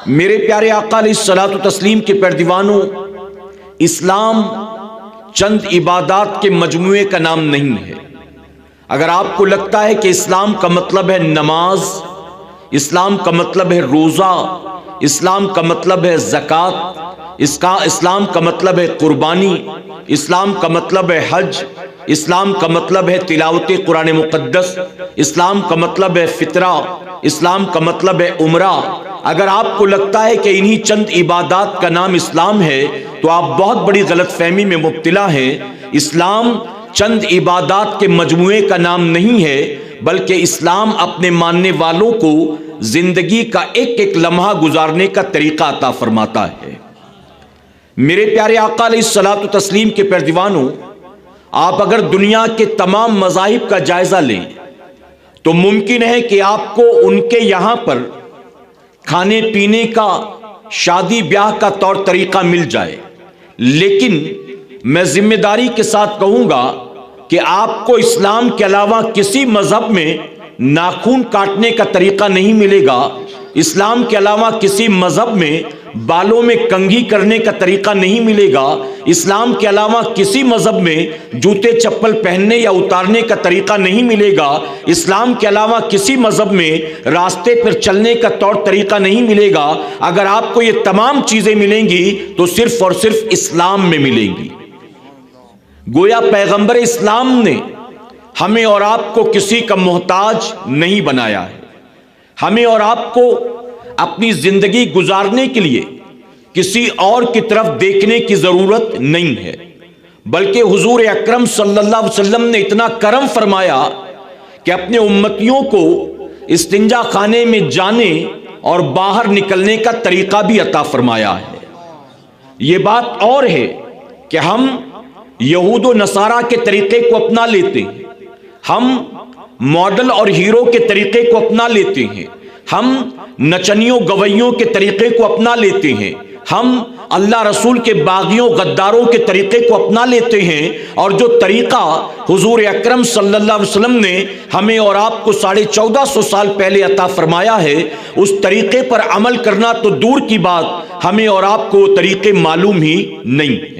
میرے پیارے آقا علیہ الصلوۃ والتسلیم کے پیروانوں، اسلام چند عبادات کے مجموعے کا نام نہیں ہے۔ اگر آپ کو لگتا ہے کہ اسلام کا مطلب ہے نماز، اسلام کا مطلب ہے روزہ، اسلام کا مطلب ہے زکوٰۃ، اسلام کا مطلب ہے قربانی، اسلام کا مطلب ہے حج، اسلام کا مطلب ہے تلاوت قرآن مقدس، اسلام کا مطلب ہے فطرہ، اسلام کا مطلب ہے عمرہ، اگر آپ کو لگتا ہے کہ انہی چند عبادات کا نام اسلام ہے تو آپ بہت بڑی غلط فہمی میں مبتلا ہیں۔ اسلام چند عبادات کے مجموعے کا نام نہیں ہے، بلکہ اسلام اپنے ماننے والوں کو زندگی کا ایک ایک لمحہ گزارنے کا طریقہ عطا فرماتا ہے۔ میرے پیارے آقا علیہ الصلوۃ والتسلیم کے پیروانوں، آپ اگر دنیا کے تمام مذاہب کا جائزہ لیں تو ممکن ہے کہ آپ کو ان کے یہاں پر کھانے پینے کا، شادی بیاہ کا طور طریقہ مل جائے، لیکن میں ذمہ داری کے ساتھ کہوں گا کہ آپ کو اسلام کے علاوہ کسی مذہب میں ناخن کاٹنے کا طریقہ نہیں ملے گا، اسلام کے علاوہ کسی مذہب میں بالوں میں کنگھی کرنے کا طریقہ نہیں ملے گا، اسلام کے علاوہ کسی مذہب میں جوتے چپل پہننے یا اتارنے کا طریقہ نہیں ملے گا، اسلام کے علاوہ کسی مذہب میں راستے پر چلنے کا طور طریقہ نہیں ملے گا۔ اگر آپ کو یہ تمام چیزیں ملیں گی تو صرف اور صرف اسلام میں ملیں گی۔ گویا پیغمبر اسلام نے ہمیں اور آپ کو کسی کا محتاج نہیں بنایا ہے، ہمیں اور آپ کو اپنی زندگی گزارنے کے لیے کسی اور کی طرف دیکھنے کی ضرورت نہیں ہے، بلکہ حضور اکرم صلی اللہ علیہ وسلم نے اتنا کرم فرمایا کہ اپنے امتیوں کو استنجا خانے میں جانے اور باہر نکلنے کا طریقہ بھی عطا فرمایا ہے۔ یہ بات اور ہے کہ ہم یہود و نصارہ کے طریقے کو اپنا لیتے ہیں، ہم ماڈل اور ہیرو کے طریقے کو اپنا لیتے ہیں، ہم نچنیوں گویوں کے طریقے کو اپنا لیتے ہیں، ہم اللہ رسول کے باغیوں غداروں کے طریقے کو اپنا لیتے ہیں، اور جو طریقہ حضور اکرم صلی اللہ علیہ وسلم نے ہمیں اور آپ کو 1450 سال پہلے عطا فرمایا ہے، اس طریقے پر عمل کرنا تو دور کی بات، ہمیں اور آپ کو طریقے معلوم ہی نہیں۔